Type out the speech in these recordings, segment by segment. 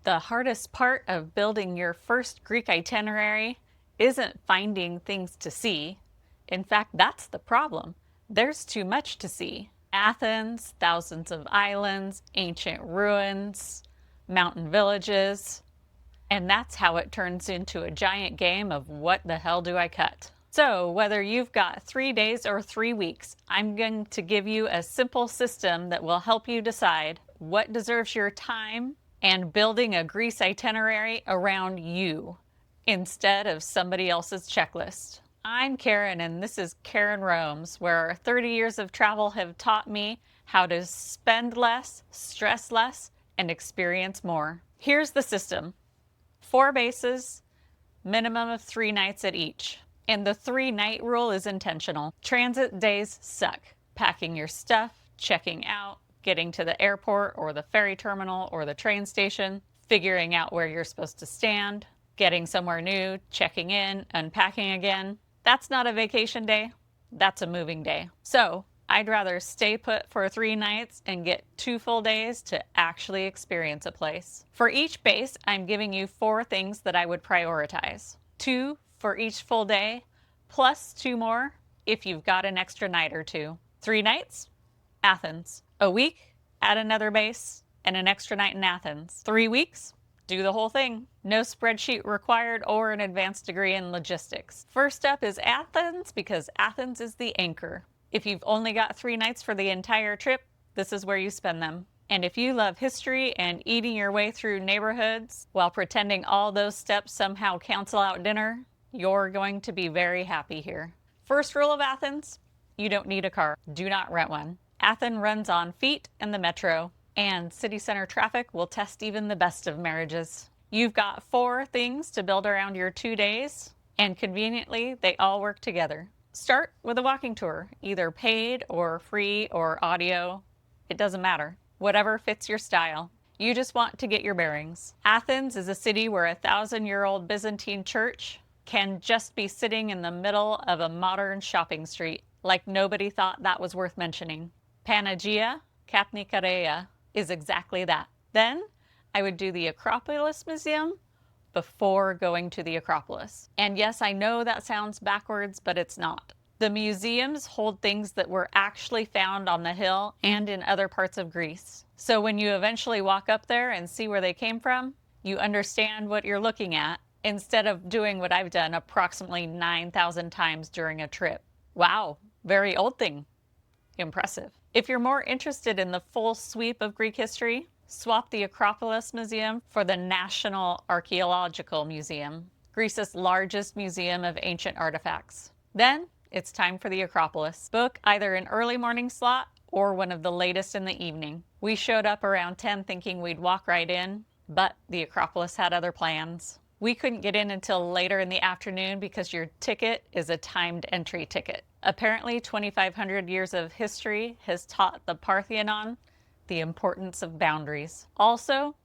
The hardest part of building your first Greek itinerary isn't finding things to see. In fact, that's the problem. There's too much to see. Athens, thousands of islands, ancient ruins, mountain villages, and that's how it turns into a giant game of what the hell do I cut? So, whether you've got 3 days or 3 weeks, I'm going to give you a simple system that will help you decide what deserves your time and building a Greece itinerary around you instead of somebody else's checklist. I'm Karen, and this is Karen Roams, where 30 years of travel have taught me how to spend less, stress less, and experience more. Here's the system: 4 bases, minimum of 3 nights at each. And the 3-night rule is intentional. Transit days suck. Packing your stuff, checking out, getting to the airport or the ferry terminal or the train station, figuring out where you're supposed to stand, getting somewhere new, checking in, unpacking again. That's not a vacation day. That's a moving day. So I'd rather stay put for 3 nights and get 2 full days to actually experience a place. For each base, I'm giving you 4 things that I would prioritize. 2 for each full day, plus 2 more if you've got an extra night or 2. 3 nights, Athens. A week, add another base and an extra night in Athens. 3 weeks, do the whole thing. No spreadsheet required or an advanced degree in logistics. First up is Athens, because Athens is the anchor. If you've only got 3 nights for the entire trip, this is where you spend them. And if you love history and eating your way through neighborhoods while pretending all those steps somehow cancel out dinner, you're going to be very happy here. First rule of Athens: you don't need a car. Do not rent one. Athens runs on feet and the metro, and city center traffic will test even the best of marriages. You've got 4 things to build around your 2 days, and conveniently, they all work together. Start with a walking tour, either paid or free or audio. It doesn't matter. Whatever fits your style. You just want to get your bearings. Athens is a city where a 1,000-year-old Byzantine church can just be sitting in the middle of a modern shopping street, like nobody thought that was worth mentioning. Panagia Kapnikareia is exactly that. Then I would do the Acropolis Museum before going to the Acropolis. And yes, I know that sounds backwards, but it's not. The museums hold things that were actually found on the hill and in other parts of Greece. So when you eventually walk up there and see where they came from, you understand what you're looking at instead of doing what I've done approximately 9,000 times during a trip. Wow, very old thing. Impressive. If you're more interested in the full sweep of Greek history, swap the Acropolis Museum for the National Archaeological Museum, Greece's largest museum of ancient artifacts. Then it's time for the Acropolis. Book either an early morning slot or one of the latest in the evening. We showed up around 10 thinking we'd walk right in, but the Acropolis had other plans. We couldn't get in until later in the afternoon because your ticket is a timed entry ticket. Apparently, 2,500 years of history has taught the Parthenon the importance of boundaries. Also,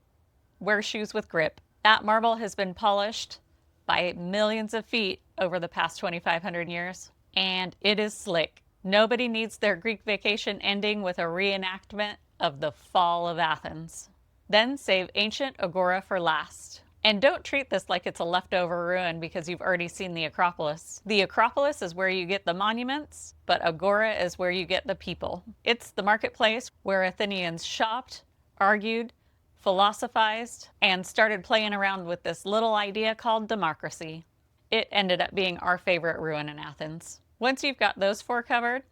wear shoes with grip. That marble has been polished by millions of feet over the past 2,500 years, and it is slick. Nobody needs their Greek vacation ending with a reenactment of the fall of Athens. Then save ancient Agora for last. And don't treat this like it's a leftover ruin because you've already seen the Acropolis. The Acropolis is where you get the monuments, but Agora is where you get the people. It's the marketplace where Athenians shopped, argued, philosophized, and started playing around with this little idea called democracy. It ended up being our favorite ruin in Athens. Once you've got those 4 covered,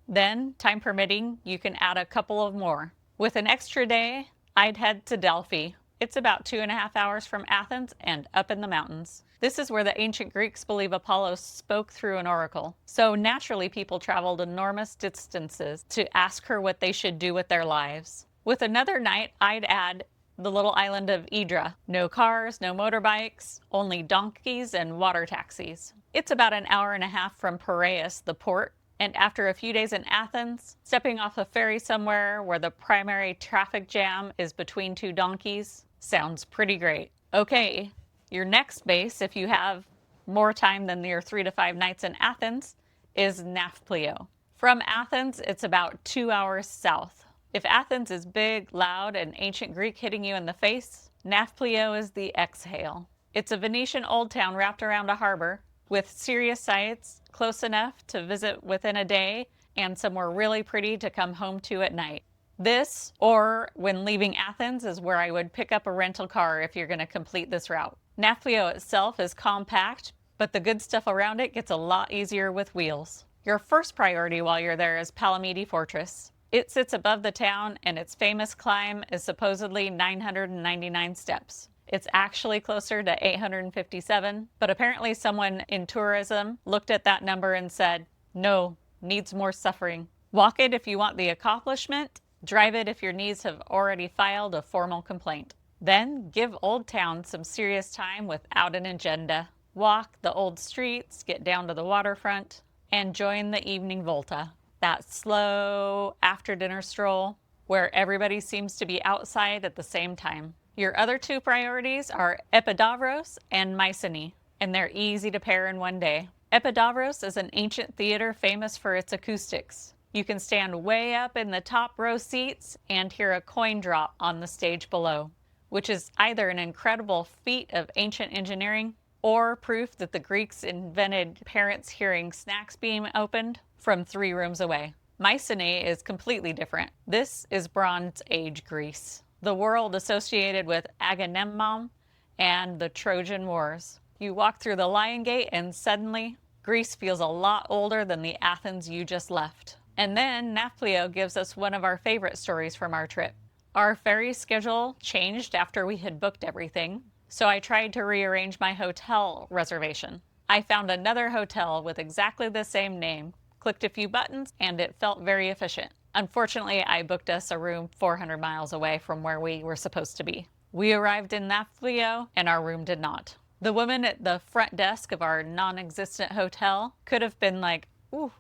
then, time permitting, you can add a couple of more. With an extra day, I'd head to Delphi. It's about 2.5 hours from Athens and up in the mountains. This is where the ancient Greeks believe Apollo spoke through an oracle. So naturally, people traveled enormous distances to ask her what they should do with their lives. With another night, I'd add the little island of Hydra. No cars, no motorbikes, only donkeys and water taxis. It's about an hour and a half from Piraeus, the port, and after a few days in Athens, stepping off a ferry somewhere where the primary traffic jam is between 2 donkeys sounds pretty great. Okay, your next base, if you have more time than your 3 to 5 nights in Athens, is Nafplio. From Athens, it's about 2 hours south. If Athens is big, loud, and ancient Greek hitting you in the face, Nafplio is the exhale. It's a Venetian old town wrapped around a harbor with serious sights close enough to visit within a day and somewhere really pretty to come home to at night. This, or when leaving Athens, is where I would pick up a rental car if you're going to complete this route. Nafplio itself is compact, but the good stuff around it gets a lot easier with wheels. Your first priority while you're there is Kardamyli Fortress. It sits above the town, and its famous climb is supposedly 999 steps. It's actually closer to 857, but apparently someone in tourism looked at that number and said, no, needs more suffering. Walk it if you want the accomplishment, drive it if your knees have already filed a formal complaint. Then give Old Town some serious time without an agenda. Walk the old streets, get down to the waterfront, and join the evening volta. That slow after-dinner stroll where everybody seems to be outside at the same time. Your other two priorities are Epidavros and Mycenae, and they're easy to pair in one day. Epidavros is an ancient theater famous for its acoustics. You can stand way up in the top row seats and hear a coin drop on the stage below, which is either an incredible feat of ancient engineering or proof that the Greeks invented parents hearing snacks being opened from 3 rooms away. Mycenae is completely different. This is Bronze Age Greece, the world associated with Agamemnon and the Trojan Wars. You walk through the Lion Gate and suddenly Greece feels a lot older than the Athens you just left. And then Nafplio gives us one of our favorite stories from our trip. Our ferry schedule changed after we had booked everything, so I tried to rearrange my hotel reservation. I found another hotel with exactly the same name, clicked a few buttons, and it felt very efficient. Unfortunately, I booked us a room 400 miles away from where we were supposed to be. We arrived in Nafplio, and our room did not. The woman at the front desk of our non-existent hotel could have been like, ooh,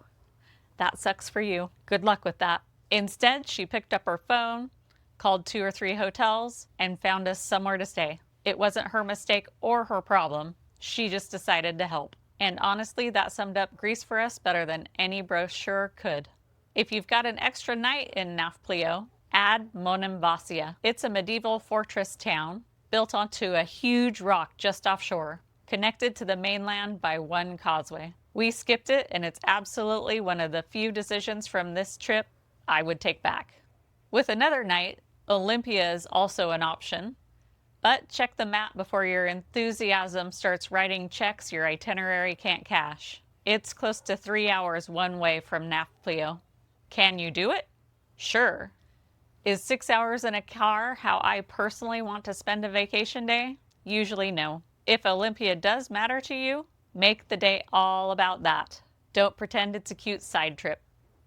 that sucks for you. Good luck with that. Instead, she picked up her phone, called 2 or 3 hotels, and found us somewhere to stay. It wasn't her mistake or her problem. She just decided to help. And honestly, that summed up Greece for us better than any brochure could. If you've got an extra night in Nafplio, add Monemvasia. It's a medieval fortress town built onto a huge rock just offshore, connected to the mainland by one causeway. We skipped it, and it's absolutely one of the few decisions from this trip I would take back. With another night, Olympia is also an option, but check the map before your enthusiasm starts writing checks your itinerary can't cash. It's close to 3 hours one way from Nafplio. Can you do it? Sure. Is 6 hours in a car how I personally want to spend a vacation day? Usually no. If Olympia does matter to you, make the day all about that. Don't pretend it's a cute side trip.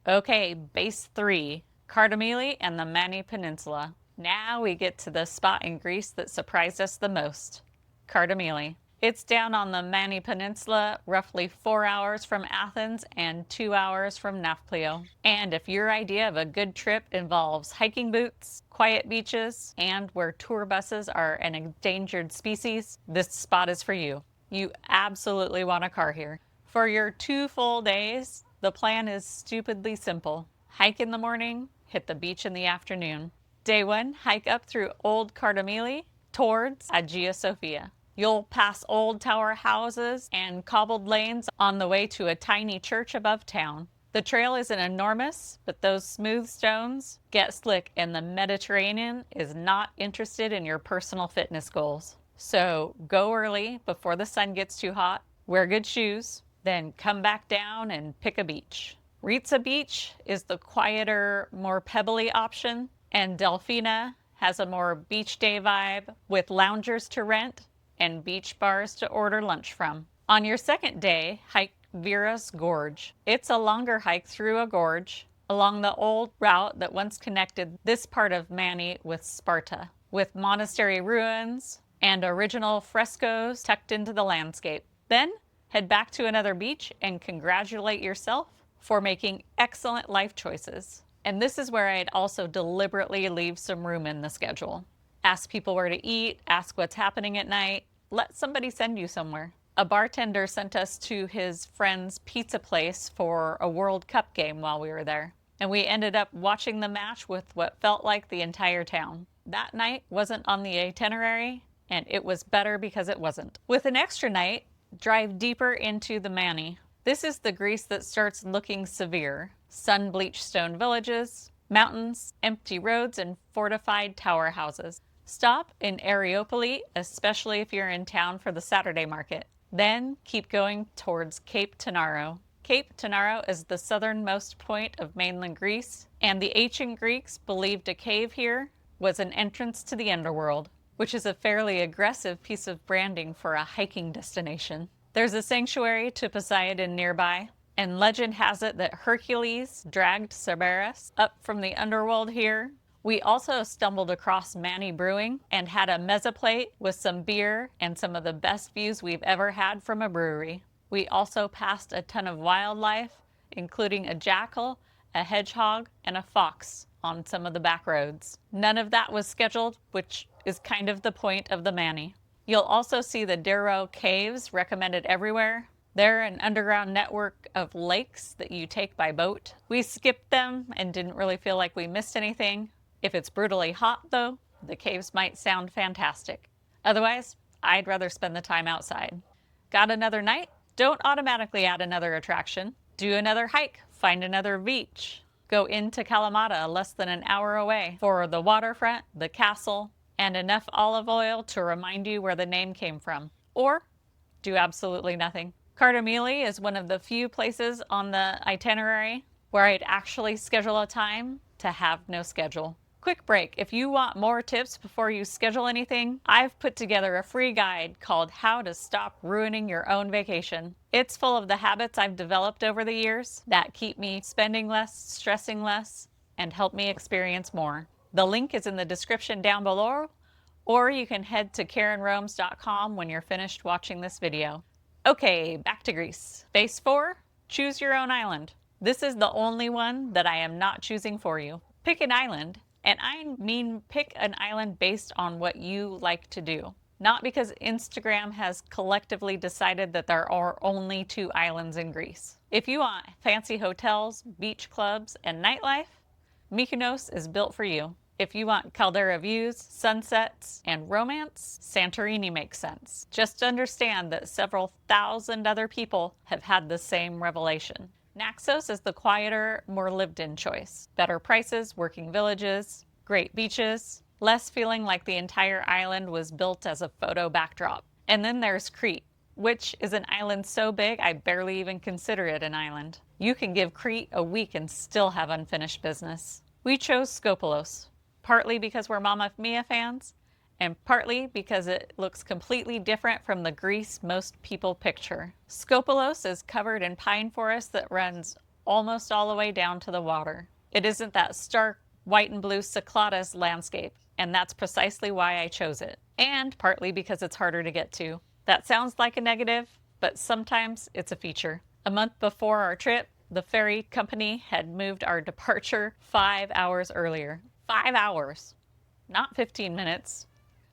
Okay, base 3, Kardamyli and the Mani Peninsula. Now we get to the spot in Greece that surprised us the most, Kardamyli. It's down on the Mani Peninsula, roughly 4 hours from Athens and 2 hours from Nafplio. And if your idea of a good trip involves hiking boots, quiet beaches, and where tour buses are an endangered species, this spot is for you. You absolutely want a car here. For your 2 full days, the plan is stupidly simple. Hike in the morning, hit the beach in the afternoon. Day 1, hike up through Old Kardamyli towards Hagia Sophia. You'll pass old tower houses and cobbled lanes on the way to a tiny church above town. The trail isn't enormous, but those smooth stones get slick, and the Mediterranean is not interested in your personal fitness goals. So go early before the sun gets too hot, wear good shoes, then come back down and pick a beach. Ritsa Beach is the quieter, more pebbly option, and Delfina has a more beach day vibe with loungers to rent and beach bars to order lunch from. On your second day, hike Vera's Gorge. It's a longer hike through a gorge along the old route that once connected this part of Mani with Sparta, with monastery ruins and original frescoes tucked into the landscape. Then head back to another beach and congratulate yourself for making excellent life choices. And this is where I'd also deliberately leave some room in the schedule. Ask people where to eat, ask what's happening at night, let somebody send you somewhere. A bartender sent us to his friend's pizza place for a World Cup game while we were there. And we ended up watching the match with what felt like the entire town. That night wasn't on the itinerary, and it was better because it wasn't. With an extra night, drive deeper into the Mani. This is the Greece that starts looking severe. Sun-bleached stone villages, mountains, empty roads, and fortified tower houses. Stop in Areopoli, especially if you're in town for the Saturday market. Then keep going towards Cape Tenaro. Cape Tenaro is the southernmost point of mainland Greece, and the ancient Greeks believed a cave here was an entrance to the underworld, which is a fairly aggressive piece of branding for a hiking destination. There's a sanctuary to Poseidon nearby, and legend has it that Hercules dragged Cerberus up from the underworld here. We also stumbled across Mani Brewing and had a mesoplate with some beer and some of the best views we've ever had from a brewery. We also passed a ton of wildlife, including a jackal, a hedgehog, and a fox on some of the back roads. None of that was scheduled, which is kind of the point of the Mani. You'll also see the Dero Caves recommended everywhere. They're an underground network of lakes that you take by boat. We skipped them and didn't really feel like we missed anything. If it's brutally hot, though, the caves might sound fantastic. Otherwise, I'd rather spend the time outside. Got another night? Don't automatically add another attraction. Do another hike, find another beach. Go into Kalamata, less than an hour away, for the waterfront, the castle, and enough olive oil to remind you where the name came from. Or do absolutely nothing. Kardamyli is one of the few places on the itinerary where I'd actually schedule a time to have no schedule. Quick break. If you want more tips before you schedule anything, I've put together a free guide called How to Stop Ruining Your Own Vacation. It's full of the habits I've developed over the years that keep me spending less, stressing less, and help me experience more. The link is in the description down below, or you can head to KarenRomes.com when you're finished watching this video. Okay, back to Greece. Phase 4, choose your own island. This is the only one that I am not choosing for you. Pick an island. And I mean pick an island based on what you like to do. Not because Instagram has collectively decided that there are only 2 islands in Greece. If you want fancy hotels, beach clubs, and nightlife, Mykonos is built for you. If you want caldera views, sunsets, and romance, Santorini makes sense. Just understand that several thousand other people have had the same revelation. Naxos is the quieter, more lived-in choice. Better prices, working villages, great beaches, less feeling like the entire island was built as a photo backdrop. And then there's Crete, which is an island so big I barely even consider it an island. You can give Crete a week and still have unfinished business. We chose Skopelos, partly because we're Mamma Mia fans, and partly because it looks completely different from the Greece most people picture. Skopelos is covered in pine forest that runs almost all the way down to the water. It isn't that stark white and blue Cyclades landscape, and that's precisely why I chose it. And partly because it's harder to get to. That sounds like a negative, but sometimes it's a feature. A month before our trip, the ferry company had moved our departure 5 hours earlier. 5 hours, not 15 minutes.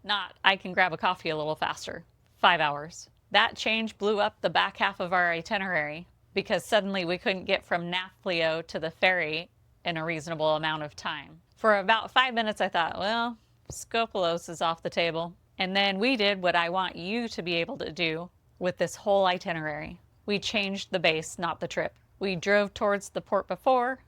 Not, I can grab a coffee a little faster. 5 hours. That change blew up the back half of our itinerary because suddenly we couldn't get from Nafplio to the ferry in a reasonable amount of time. For about 5 minutes I thought, well, Skopelos is off the table. And then we did what I want you to be able to do with this whole itinerary. We changed the base, not the trip. We drove towards the port before,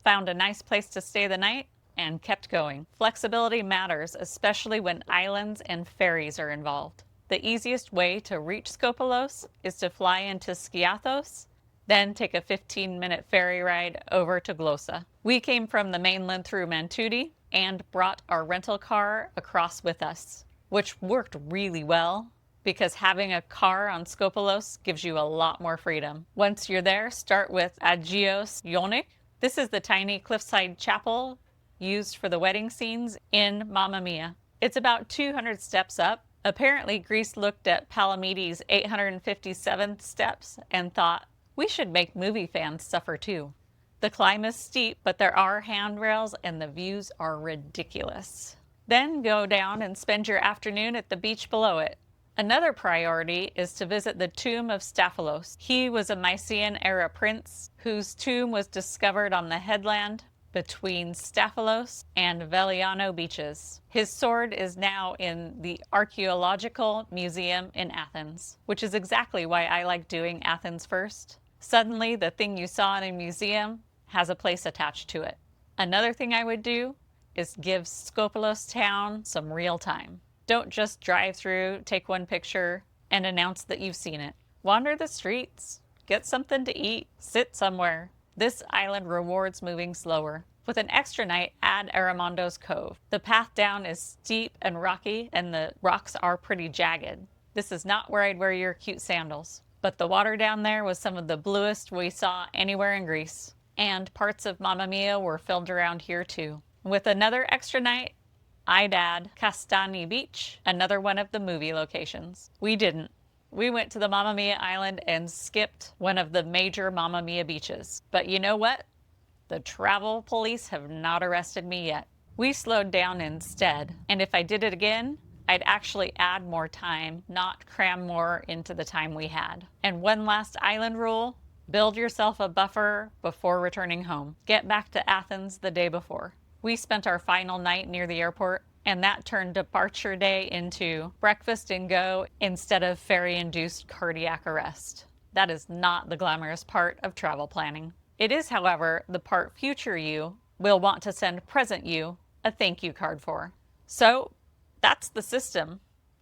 found a nice place to stay the night, and kept going. Flexibility matters, especially when islands and ferries are involved. The easiest way to reach Skopelos is to fly into Skiathos, then take a 15-minute ferry ride over to Glossa. We came from the mainland through Mantoudi and brought our rental car across with us, which worked really well because having a car on Skopelos gives you a lot more freedom. Once you're there, start with Agios Ionik. This is the tiny cliffside chapel used for the wedding scenes in Mamma Mia. It's about 200 steps up. Apparently, Greece looked at Palamedes' 857 steps and thought, we should make movie fans suffer too. The climb is steep, but there are handrails and the views are ridiculous. Then go down and spend your afternoon at the beach below it. Another priority is to visit the tomb of Staphylos. He was a Mycenaean era prince whose tomb was discovered on the headland between Staphylos and Veliano beaches. His sword is now in the Archaeological Museum in Athens, which is exactly why I like doing Athens first. Suddenly, the thing you saw in a museum has a place attached to it. Another thing I would do is give Skopelos town some real time. Don't just drive through, take one picture, and announce that you've seen it. Wander the streets, get something to eat, sit somewhere. This island rewards moving slower. With an extra night, add Aramondo's Cove. The path down is steep and rocky, and the rocks are pretty jagged. This is not where I'd wear your cute sandals. But the water down there was some of the bluest we saw anywhere in Greece. And parts of Mamma Mia were filmed around here too. With another extra night, I'd add Kastani Beach, another one of the movie locations. We didn't. We went to the Mamma Mia Island and skipped one of the major Mamma Mia beaches. But you know what? The travel police have not arrested me yet. We slowed down instead, and if I did it again, I'd actually add more time, not cram more into the time we had. And one last island rule: build yourself a buffer before returning home. Get back to Athens the day before. We spent our final night near the airport, and that turned departure day into breakfast and go instead of ferry-induced cardiac arrest. That is not the glamorous part of travel planning. It is, however, the part future you will want to send present you a thank you card for. So that's the system.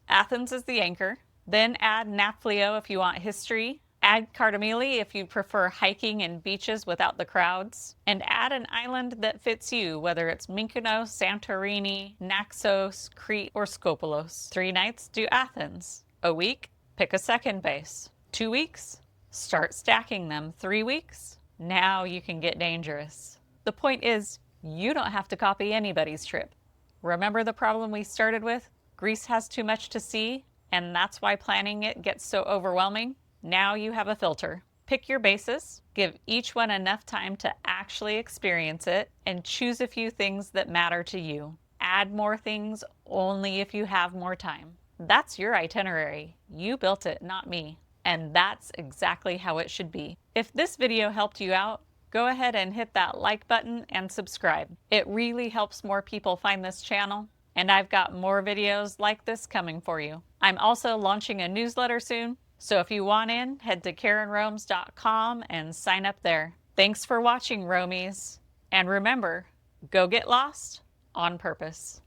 Athens is the anchor. Then add Nafplio if you want history. Add Kardamyli if you prefer hiking and beaches without the crowds. And add an island that fits you, whether it's Mykonos, Santorini, Naxos, Crete, or Skopelos. 3 nights, do Athens. A week, pick a second base. 2 weeks, start stacking them. 3 weeks, now you can get dangerous. The point is, you don't have to copy anybody's trip. Remember the problem we started with? Greece has too much to see, and that's why planning it gets so overwhelming. Now you have a filter. Pick your bases, give each one enough time to actually experience it, and choose a few things that matter to you. Add more things only if you have more time. That's your itinerary. You built it, not me. And that's exactly how it should be. If this video helped you out, go ahead and hit that like button and subscribe. It really helps more people find this channel, and I've got more videos like this coming for you. I'm also launching a newsletter soon, so if you want in, head to KarenRomes.com and sign up there. Thanks for watching, Romies. And remember, go get lost on purpose.